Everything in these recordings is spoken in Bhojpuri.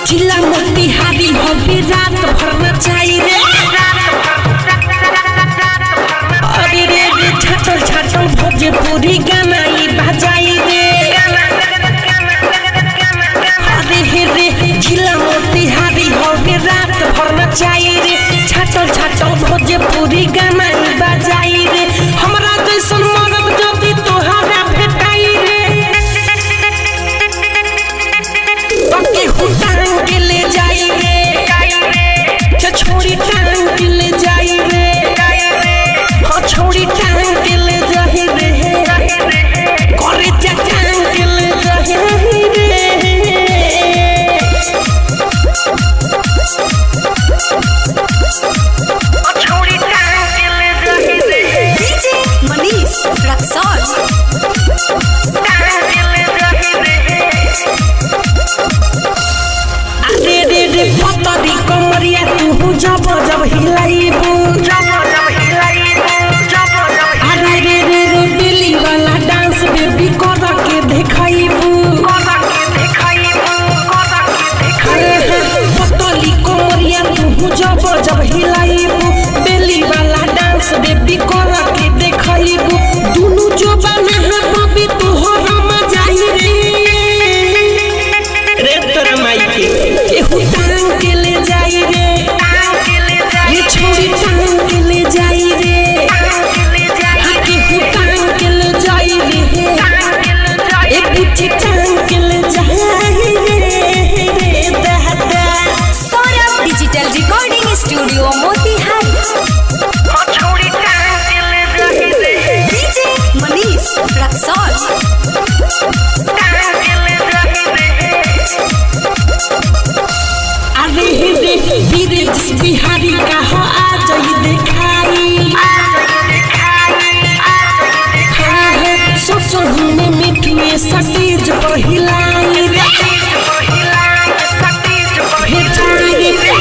जिला मोतिहारी होगी रात भर नचाई रे अरे रे रे छाटल छाटल भोजपुरी गाना ई बजाई रे अरे हे रे जिला मोतिहारी होगी रात भर नचाई रे छाटल छाटल भोजपुरी गाना ई बजाई रे हमरा जैसन मरद जदी तोहरा भेटाई रे तके हुटांग के ले जाई रे छोड़ी टांग के ले जाई रे हाँ छोड़ी टांग के ले जाई रे करे जा टांग के ले जाई रे छोड़ी टांग के ले जाई रे डीजे मनीष रक्सौल टांग के ले जाई रे अरे रे रे पतरी कमरिया तू जब जब हिलाइबू अरे रे रे रे दिल्ली वाला डांस बेबी कर के देखाइबू पतली कमरिया तू जब जब हिलाइबू दिल्ली वाला डांस बेबी कर के देखाइबू दुनु जो बना है बबी तोहरा मजाई रे तोरा माई के केहू टांग के ले जाई रे ये छोड़ी टांग के ले जाई रे केहू टांग के ले जाई रे एक बुच्ची टांग के ले जाई रे दादा Saurabh digital recording studio Motihari DJ Manish Raxaul अरे रे वीरे जिस बिहारी का हो आ जाई देखाई सोचो में मिठुए सटीज पहिलाई रे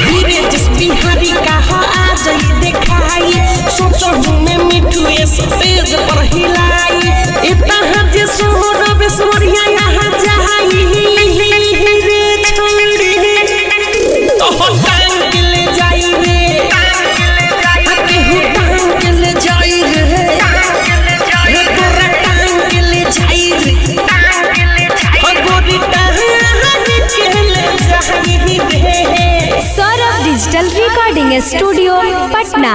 वीरे जिस बिहारी का हो आ जाई देखाई सोचो में मिठुए सटीज पहिलाई इतना जे सोहर बेसमरिया यहाँ जाई रे छोड़ी तो टांग के ले जाई रे केहू टांग के ले जाई रे तोरा टांग के ले जाई रे गोरी टांग के ले जाई रे Saurabh digital recording studio Patna.